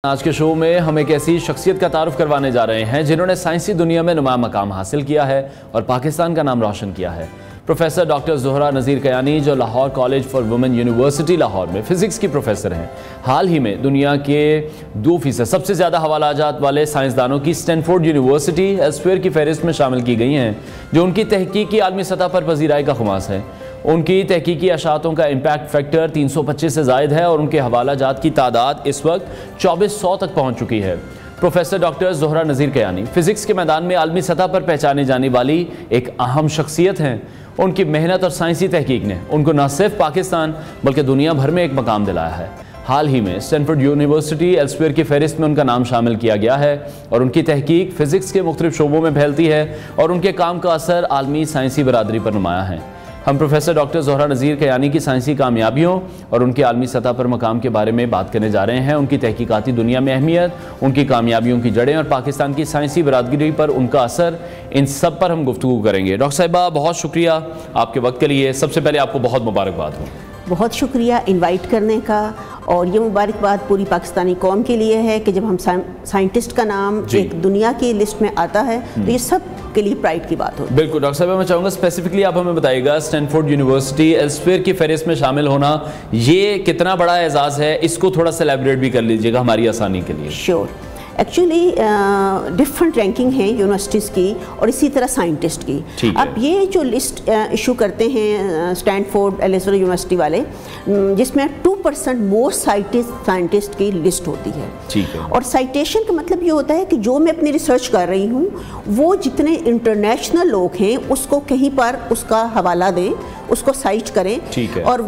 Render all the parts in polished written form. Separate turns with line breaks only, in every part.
آج کے شو میں ہم ایک ایسی شخصیت کا تعارف کروانے جا رہے ہیں جنہوں نے سائنسی دنیا میں نمایاں مقام حاصل کیا ہے اور پاکستان کا نام روشن کیا ہے۔ پروفیسر ڈاکٹر زہرہ نذیر کیانی جو Lahore college for women university Lahore میں فزکس کی پروفیسر ہیں، حال ہی میں دنیا کے 2% سب سے زیادہ حوالہ جات والے سائنسدانوں کی اسٹینفورڈ یونیورسٹی ایلسویئر کی فہرست میں شامل کی گئی ہیں، جو ان کی تحقیق کی عالمی سطح پر پذیرائی کا خماس ہے۔ ان کی تحقیقی اشاعتوں کا امپیکٹ فیکٹر 325 سے زائد ہے اور ان کے حوالہ جات کی تعداد اس وقت 2400 تک پہنچ چکی ہے۔ Professor doctor Zahra Nazir Kiani physics کے میدان میں عالمی سطح پر پہچانے جانے والی ایک اہم شخصیت ہیں۔ ان کی محنت اور سائنسی تحقیق نے ان کو نہ صرف پاکستان بلکہ دنیا بھر میں ایک مقام دلایا ہے۔ حال ہی میں اسٹینفورڈ یونیورسٹی ایلسویئر کی فہرست میں ان کا نام شامل کیا گیا ہے اور ان کی تحقیق فزکس کے مختلف شعبوں میں پھیلتی ہے اور ان کے کام کا اثر عالمی سائنسی برادری پر نمایاں ہے۔ ہم پروفیسر ڈاکٹر زہرہ نذیر کیانی کی سائنسی کامیابیوں اور ان کی عالمی سطح پر مقام کے بارے میں بات کرنے جا رہے ہیں، ان کی تحقیقاتی دنیا میں اہمیت، ان کی کامیابیوں کی جڑیں اور پاکستان کی سائنسی برادری پر ان کا اثر، ان سب پر ہم گفتگو کریں گے۔ ڈاکٹر صاحبہ بہت شکریہ آپ کے وقت کے لیے۔ سب سے پہلے آپ کو بہت مبارکباد ہو۔
بہت شکریہ انوائٹ کرنے کا، اور یہ مبارکباد پوری پاکستانی قوم کے لیے ہے کہ جب ہم سائنٹسٹ کا نام ایک دنیا کی لسٹ میں آتا ہے تو یہ سب کے لیے پرائڈ کی بات ہوتی ہے۔
بالکل ڈاکٹر صاحب، میں چاہوں گا اسپیسیفکلی آپ ہمیں بتائیے گا اسٹینفورڈ یونیورسٹی ایلسویئر کی فہرست میں شامل ہونا یہ کتنا بڑا اعزاز ہے، اس کو تھوڑا سا ایلیبریٹ بھی کر لیجیے گا ہماری آسانی کے لیے۔
شیور، ایکچولی ڈفرنٹ رینکنگ ہیں یونیورسٹیز کی اور اسی طرح سائنٹسٹ کی۔ اب یہ جو لسٹ ایشو کرتے ہیں اسٹینفورڈ ایلسویئر یونیورسٹی والے، جس میں 2% موسٹ سائنٹسٹ کی لسٹ ہوتی ہے، اور سائٹیشن کا مطلب یہ ہوتا ہے کہ جو میں اپنی ریسرچ کر رہی ہوں وہ جتنے انٹرنیشنل لوگ ہیں اس کو کہیں پر اس کا حوالہ دیں، اس کو سائٹ کریں، اور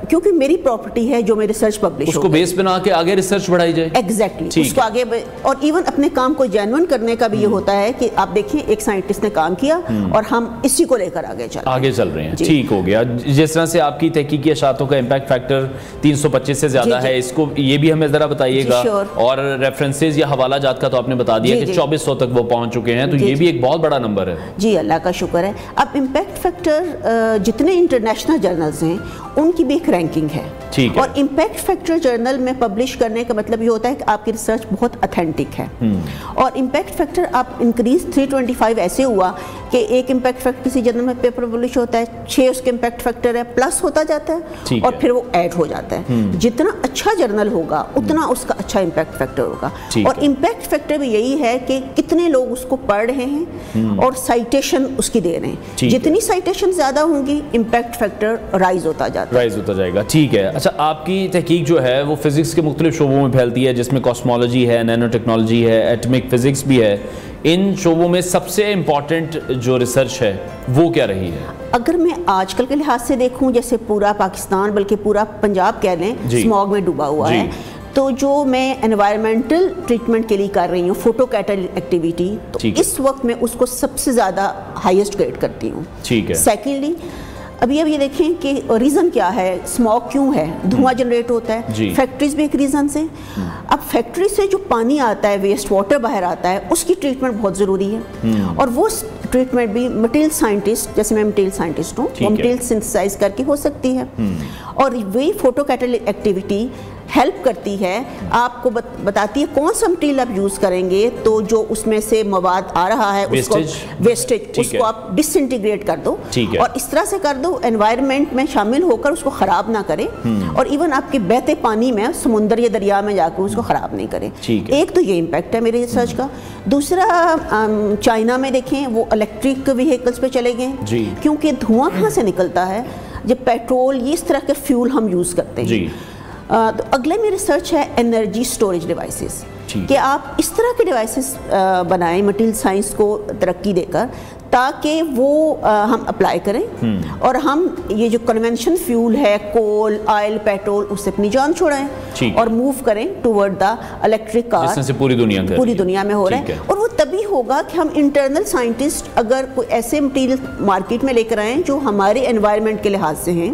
کیونکہ میری پراپرٹی ہے جو میں ریسرچ پبلش
اس کو بیس بنا کے آگے ریسرچ بڑھائی جائے۔
ایگزیکٹلی، اس کو آگے، اور ایون اپنے کام کو جینوئن کرنے کا بھی یہ ہوتا ہے کہ آپ دیکھیں ایک سائنٹسٹ نے کام کیا اور ہم اسی کو لے کر آگے چل رہے ہیں۔
ٹھیک ہو گیا۔ جس طرح سے آپ کی تحقیقی اشاعتوں کا امپیکٹ فیکٹر 325 سے زیادہ ہے، اس کو یہ بھی ہمیں ذرا بتائیے گا، اور ریفرنسز یا حوالہ جات کا تو آپ نے بتا دیا کہ 2400 تک وہ پہنچ چکے ہیں، تو یہ بھی ایک بہت بڑا نمبر ہے۔
جی اللہ کا شکر ہے۔ اب امپیکٹ فیکٹر جتنے انٹرنیشنل جرنلز ہیں ان کی بھی ایک رینکنگ ہے، اور امپیکٹ فیکٹر جرنل میں پبلش کرنے کا مطلب یہ ہوتا ہے کہ آپ کی ریسرچ بہت اتھینٹک ہے، اور امپیکٹ فیکٹر آپ انکریز 325 ایسے ہوا کہ ایک امپیکٹ فیکٹر کسی جرنل میں پیپر پبلش ہوتا ہے 6 اس کے امپیکٹ فیکٹر ہے، پلس ہوتا جاتا ہے اور پھر وہ ایڈ ہو جاتا ہے۔ جتنا اچھا جرنل ہوگا اتنا اس کا اچھا امپیکٹ فیکٹر ہوگا، اور امپیکٹ فیکٹر بھی یہی ہے کہ کتنے لوگ اس کو پڑھ رہے ہیں اور سائٹیشن اس کی دے رہے ہیں۔ جتنی سائٹیشن زیادہ ہوں گی امپیکٹ فیکٹر رائز ہوتا
جائے گا۔ ٹھیک ہے، اچھا آپ کی تحقیق جو ہے وہ فزکس کے مختلف شعبوں میں پھیلتی ہے، جس میں کاسمولوجی ہے، نینو ٹیکنالوجی ہے، ایٹمک فزکس بھی ہے۔ ان شعبوں میں سب سے امپورٹنٹ جو ریسرچ ہے وہ کیا رہی ہے؟
اگر میں آج کل کے لحاظ سے دیکھوں، جیسے پورا پاکستان بلکہ پورا پنجاب کہہ لیں اسموگ میں ڈوبا ہوا ہے، تو جو میں انوائرمنٹل ٹریٹمنٹ کے لیے کر رہی ہوں فوٹو کیٹالسٹ ایکٹیویٹی، تو اس وقت میں اس کو سب سے زیادہ ہائیسٹ گریڈ کرتی ہوں۔ سیکنڈلی اب یہ دیکھیں کہ ریزن کیا ہے، اسموگ کیوں ہے، دھواں جنریٹ ہوتا ہے، فیکٹریز بھی ایک ریزن سے۔ اب فیکٹری سے جو پانی آتا ہے، ویسٹ واٹر باہر آتا ہے، اس کی ٹریٹمنٹ بہت ضروری ہے، اور وہ ٹریٹمنٹ بھی مٹیریل سائنٹسٹ، جیسے میں مٹیریل سائنٹسٹ ہوں، وہ مٹیریل سنتھسائز کر کے ہو سکتی ہے، اور وہی فوٹو کیٹالسٹ ایکٹیویٹی ہیلپ کرتی ہے، آپ کو بتاتی ہے کون سا مٹیریل آپ یوز کریں گے تو جو اس میں سے مواد آ رہا ہے اس کو ویسٹیج، اس کو آپ ڈس انٹیگریٹ کر دو، اور اس طرح سے کر دو انوائرمنٹ میں شامل ہو کر اس کو خراب نہ کرے، اور ایون آپ کے بہتے پانی میں سمندر یا دریا میں جا کر اس کو خراب نہیں کرے۔ ایک تو یہ امپیکٹ ہے میری ریسرچ کا۔ دوسرا، چائنا میں دیکھیں وہ الیکٹرک ویہیکلز پہ چلے گئے، کیونکہ دھواں کہاں سے نکلتا ہے جب پیٹرول یہ اس طرح کے فیول ہم یوز کرتے ہیں۔ تو اگلے میں ریسرچ ہے انرجی سٹوریج ڈیوائسز، کہ آپ اس طرح کے ڈیوائسز بنائیں مٹیریل سائنس کو ترقی دے کر، تاکہ وہ ہم اپلائی کریں اور ہم یہ جو کنونشن فیول ہے کول، آئل، پیٹرول، اس سے اپنی جان چھوڑائیں اور موو کریں ٹورڈ دا الیکٹرک کار،
جس سے پوری دنیا میں
ہو رہا ہے۔ اور وہ تبھی ہوگا کہ ہم انٹرنل سائنٹسٹ اگر کوئی ایسے مٹیریل مارکیٹ میں لے کر آئیں جو ہمارے انوائرمنٹ کے لحاظ سے ہیں،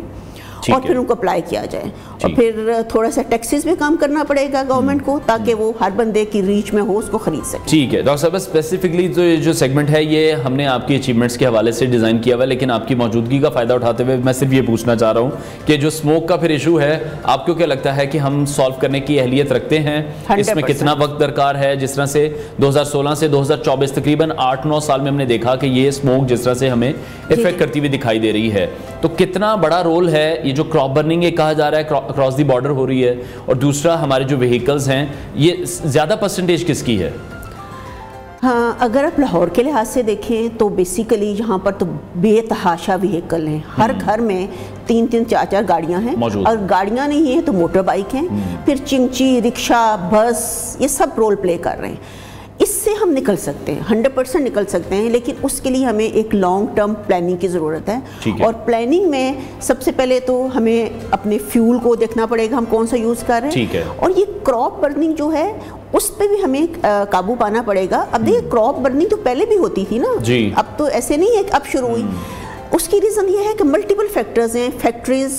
اور پھر ان کو اپلائی کیا جائے۔ اور پھر تھوڑا سا ٹیکسز میں کام کرنا پڑے گا گورنمنٹ کو تاکہ وہ ہر بندے کی ریچ میں ہو اس کو خرید سکے.
ٹھیک ہے ڈاکٹر صاحب, اسپیسیفکلی جو سیگمنٹ ہے یہ ہم نے آپ کی اچیومنٹس کے حوالے سے ڈیزائن کیا ہوا ہے, لیکن آپ کی موجودگی کا فائدہ اٹھاتے ہوئے میں صرف یہ پوچھنا چاہ رہا ہوں کہ جو اسموک کا پھر ایشو ہے آپ کو کیا لگتا ہے کہ ہم سالو کرنے کی اہلیت رکھتے ہیں, اس میں کتنا وقت درکار ہے؟ جس طرح سے 2016 سے 2024 تقریباً 8-9 سال میں ہم نے دیکھا کہ یہ اسموک جس طرح سے ہمیں افیکٹ کرتی ہوئی دکھائی دے رہی ہے, تو کتنا بڑا رول ہے یہ جو کراپ برننگ کہا جا رہا ہے اکراس دی بارڈر ہو رہی ہے, اور دوسرا ہمارے جو وہیکلز ہیں یہ زیادہ پرسنٹیج کس کی ہے؟
ہاں, اگر آپ لاہور کے لحاظ سے دیکھیں تو بیسیکلی یہاں پر تو بے تحاشا وہیکل ہیں, ہر گھر میں 3-3 4-4 گاڑیاں ہیں, اور گاڑیاں نہیں ہیں تو موٹر بائک ہیں, پھر چنگچی, رکشہ, بس, یہ سب رول پلے کر رہے ہیں. اس سے ہم نکل سکتے ہیں, 100% نکل سکتے ہیں, لیکن اس کے لیے ہمیں ایک لانگ ٹرم پلاننگ کی ضرورت ہے. اور پلاننگ میں سب سے پہلے تو ہمیں اپنے فیول کو دیکھنا پڑے گا, ہم کون سا یوز کر رہے ہیں, اور یہ کراپ برننگ جو ہے اس پہ بھی ہمیں قابو پانا پڑے گا. اب دیکھیں کراپ برننگ تو پہلے بھی ہوتی تھی نا, اب تو ایسے نہیں ہے کہ اب شروع ہوئی. اس کی ریزن یہ ہے کہ ملٹیپل فیکٹرز ہیں, فیکٹریز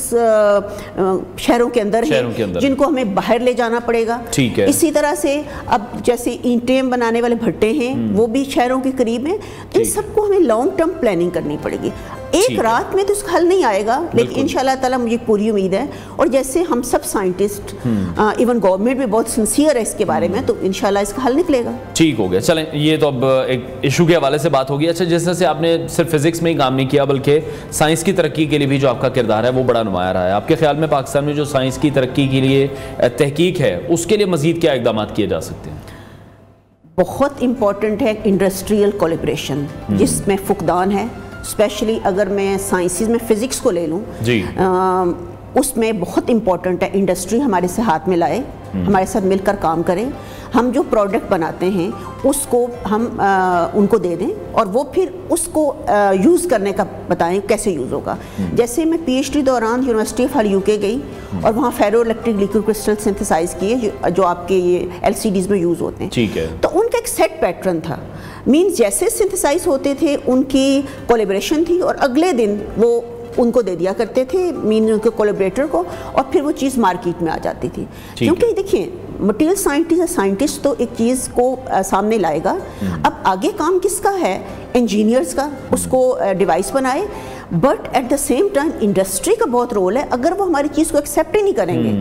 شہروں کے اندر ہیں جن کو ہمیں باہر لے جانا پڑے گا. اسی طرح سے اب جیسے اینٹیں بنانے والے بھٹے ہیں وہ بھی شہروں کے قریب ہیں, ان سب کو ہمیں لانگ ٹرم پلاننگ کرنی پڑے گی. ایک رات میں تو اس کا حل نہیں آئے گا, لیکن انشاءاللہ تعالیٰ مجھے پوری امید ہے, اور جیسے ہم سب سائنٹسٹ ایون گورنمنٹ بھی بہت سنسیئر ہے اس کے بارے میں, تو انشاءاللہ اس کا حل نکلے گا.
ٹھیک ہو گیا, چلیں یہ تو اب ایک ایشو کے حوالے سے بات ہوگی. اچھا, جس طرح سے آپ نے صرف فزکس میں ہی کام نہیں کیا بلکہ سائنس کی ترقی کے لیے بھی جو آپ کا کردار ہے وہ بڑا نمایاں رہا ہے. آپ کے خیال میں پاکستان میں جو سائنس کی ترقی کے لیے تحقیق ہے اس کے لیے مزید کیا اقدامات کیے جا سکتے ہیں؟
بہت امپورٹنٹ ہے انڈسٹریل کولیبریشن, جس میں فقدان ہے. اسپیشلی اگر میں سائنسز میں فزکس کو لے لوں, اس میں بہت امپورٹنٹ ہے انڈسٹری ہمارے سے ہاتھ میں لائے, ہمارے ساتھ مل کر کام کریں. ہم جو پروڈکٹ بناتے ہیں اس کو ہم ان کو دے دیں, اور وہ پھر اس کو یوز کرنے کا بتائیں کیسے یوز ہوگا. جیسے میں پی ایچ ڈی دوران یونیورسٹی آف ہل یو کے گئی اور وہاں فیرو الیکٹرک لیکوڈ کرسٹل سنتھسائز کیے جو آپ کے یہ ایل سی ڈیز میں یوز ہوتے ہیں. تو ان کا ایک سیٹ پیٹرن تھا, مینس جیسے سنتھسائز ہوتے تھے ان کی کولیبریشن تھی, اور اگلے دن وہ ان کو دے دیا کرتے تھے مین ان کے کولیبریٹر کو, اور پھر وہ چیز مارکیٹ میں آ جاتی تھی. کیونکہ دیکھیں مٹیریل سائنٹسٹ تو ایک چیز کو سامنے لائے گا, اب آگے کام کس کا ہے, انجینئرز کا, اس کو ڈیوائس بنائے, but at the same time industry کا بہت رول ہے. اگر وہ ہماری چیز کو ایکسیپٹ ہی نہیں کریں گے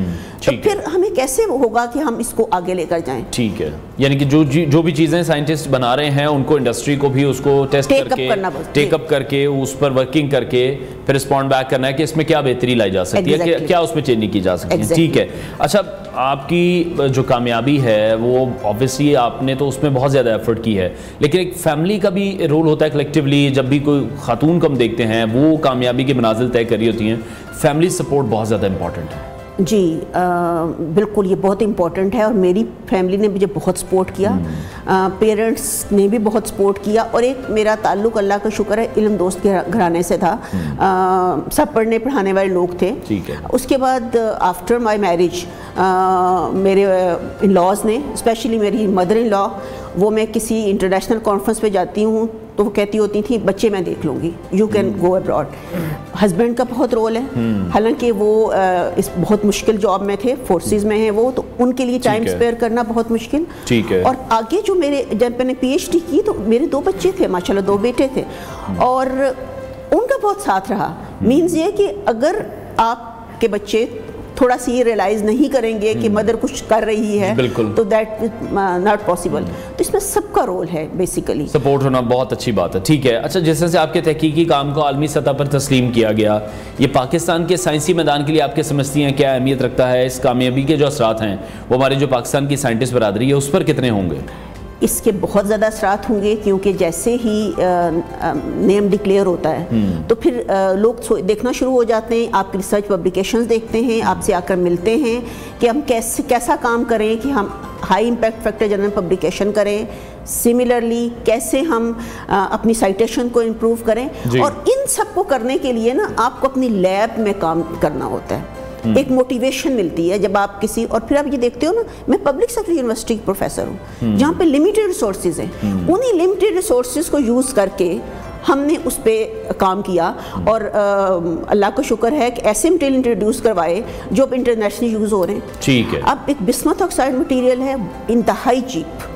تو پھر ہمیں کیسے ہوگا کہ ہم اس کو آگے لے کر جائیں.
ٹھیک ہے, یعنی کہ جو بھی چیزیں سائنٹسٹ بنا رہے ہیں ان کو انڈسٹری کو بھی اس کو ٹیسٹ کر کے ٹیک اپ کر کے اس پر ورکنگ کر کے پھر رسپونڈ بیک کرنا ہے کہ اس میں کیا بہتری لائی جا سکتی ہے, کیا اس میں چینج کی جا سکتی ہے. ٹھیک ہے. اچھا, آپ کی جو کامیابی ہے وہ آبویسلی آپ نے تو اس میں بہت زیادہ ایفرٹ کی ہے, لیکن ایک فیملی کا بھی رول ہوتا ہے کلیکٹیولی. جب بھی کوئی خاتون کو ہم دیکھتے ہیں وہ کامیابی کے منازل طے کر رہی ہوتی ہیں, فیملی سپورٹ بہت زیادہ امپورٹنٹ ہے.
جی بالکل, یہ بہت امپورٹنٹ ہے, اور میری فیملی نے مجھے بہت سپورٹ کیا, پیرنٹس نے بھی بہت سپورٹ کیا, اور ایک میرا تعلق اللہ کا شکر ہے علم دوست کے گھرانے سے تھا, سب پڑھنے پڑھانے والے لوگ تھے. اس کے بعد آفٹر مائی میرج میرے ان لاز نے, اسپیشلی میری مدر ان لا, وہ میں کسی انٹرنیشنل کانفرنس پہ جاتی ہوں تو وہ کہتی ہوتی تھیں بچے میں دیکھ لوں گی, you can go abroad. Husband کا بہت رول ہے, حالانکہ وہ اس بہت مشکل جاب میں تھے, فورسز میں ہیں وہ, تو ان کے لیے ٹائم اسپیئر کرنا بہت مشکل. اور آگے جو میرے جب میں نے پی ایچ ڈی کی تو میرے 2 بچے تھے, ماشاءاللہ 2 بیٹے تھے, اور ان کا بہت ساتھ رہا. مینز یہ کہ اگر آپ کے بچے تھوڑا سی یہ ریلائز نہیں کریں گے کہ مدر کچھ کر رہی ہے تو دیٹ ناٹ پاسبل. تو اس میں سب کا رول ہے, بیسیکلی
سپورٹ ہونا بہت اچھی بات ہے. ٹھیک ہے. اچھا, جس طرح سے آپ کے تحقیقی کام کو عالمی سطح پر تسلیم کیا گیا, یہ پاکستان کے سائنسی میدان کے لیے آپ کے سمجھتی ہیں کیا اہمیت رکھتا ہے؟ اس کامیابی کے جو اثرات ہیں وہ ہمارے جو پاکستان کی سائنٹسٹ برادری ہے اس پر کتنے ہوں گے؟
اس کے بہت زیادہ اثرات ہوں گے, کیونکہ جیسے ہی نیم ڈکلیئر ہوتا ہے تو پھر لوگ دیکھنا شروع ہو جاتے ہیں, آپ کی ریسرچ پبلیکیشنز دیکھتے ہیں, آپ سے آ کر ملتے ہیں کہ ہم کیسا کام کریں کہ ہم high impact factor journal publication کریں, سملرلی کیسے ہم اپنی سائٹیشن کو امپروو کریں. اور ان سب کو کرنے کے لیے نا آپ کو اپنی لیب میں کام کرنا ہوتا ہے, ایک موٹیویشن ملتی ہے جب آپ کسی, اور پھر آپ یہ دیکھتے ہو نا, میں پبلک سیکٹر یونیورسٹی کی پروفیسر ہوں جہاں پہ لمیٹڈ ریسورسز ہیں, انہی لمیٹڈ ریسورسز کو یوز کر کے ہم نے اس پہ کام کیا اور اللہ کا شکر ہے کہ ایسے مٹیریل انٹروڈیوس کروائے جو اب انٹرنیشنل یوز ہو رہے ہیں.
ٹھیک ہے.
اب ایک بسمتھ آکسائڈ مٹیریل ہے انتہائی چیپ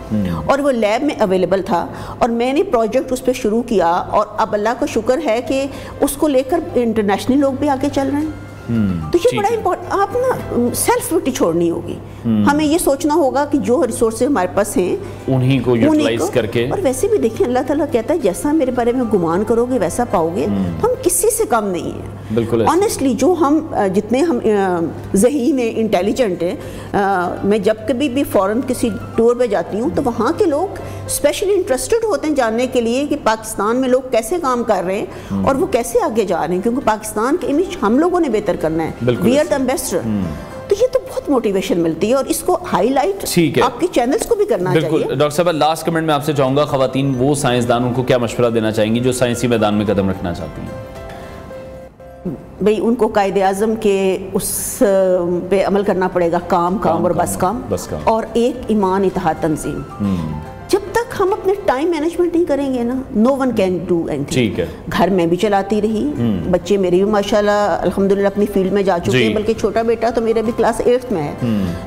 اور وہ لیب میں اویلیبل تھا اور میں نے پروجیکٹ اس پہ شروع کیا اور اب اللہ کا شکر ہے کہ اس کو لے کر انٹرنیشنل لوگ بھی آگے چل رہے ہیں. تو یہ بڑا امپورٹنٹ, آپ نا سیلف ڈیوٹی چھوڑنی ہوگی, ہمیں یہ سوچنا ہوگا کہ جو ریسورسز ہمارے پاس ہیں
انہی کو یوٹیلائز کر کے. اور
ویسے بھی دیکھیں اللہ تعالیٰ کہتا ہے جیسا میرے بارے میں گمان کرو گے ویسا پاؤ گے. ہم کسی سے کم نہیں ہیں
بالکل.
آنیسٹلی جو ہم جتنے ہم ذہین ہیں, انٹیلیجنٹ ہیں, میں جب کبھی بھی فورن کسی ٹور پہ جاتی ہوں تو وہاں کے لوگ اسپیشلی انٹرسٹڈ ہوتے ہیں جاننے کے لیے کہ پاکستان میں لوگ کیسے کام کر رہے ہیں اور وہ کیسے آگے جا رہے ہیں, کیونکہ پاکستان کی امیج ہم لوگوں نے بہتر کرنا ہے. We are the ambassador. تو یہ تو بہت موٹیویشن ملتی ہے اور اس کو ہائی لائٹ آپ کے چینلز کو بھی کرنا چاہیے.
بالکل. ڈاکٹر صاحب لاسٹ کمنٹ میں آپ سے چاہوں گا, خواتین وہ سائنسدان ان کو کیا مشورہ دینا چاہیں گی جو سائنسی میدان میں قدم رکھنا چاہتی ہیں؟
بھئی ان کو قائد اعظم کے اس پہ عمل کرنا پڑے گا, کام اور بس کام, اور ایک ایمان اتحاد تنظیم. جب تک ہم اپنے ٹائم مینجمنٹ نہیں کریں گے نا, نو ون کین ڈو اینی تھنگ. گھر میں بھی چلاتی رہی, بچے میرے بھی ماشاءاللہ الحمدللہ اپنی فیلڈ میں جا چکے ہیں, بلکہ چھوٹا بیٹا تو میرا بھی کلاس 8 میں ہے,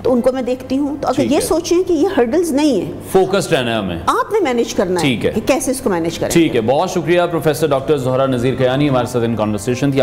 تو ان کو میں دیکھتی ہوں. تو اگر یہ سوچیں کہ یہ ہرڈلز نہیں ہے,
فوکسڈ رہنا ہے ہمیں, آپ
نے مینیج کرنا ہے کہ کیسے اس کو مینیج کریں.
ٹھیک ہے. بہت شکریہ پروفیسر ڈاکٹر زہرا نذیر کیانی ہمارے ساتھ ان کانورسیشن تھی.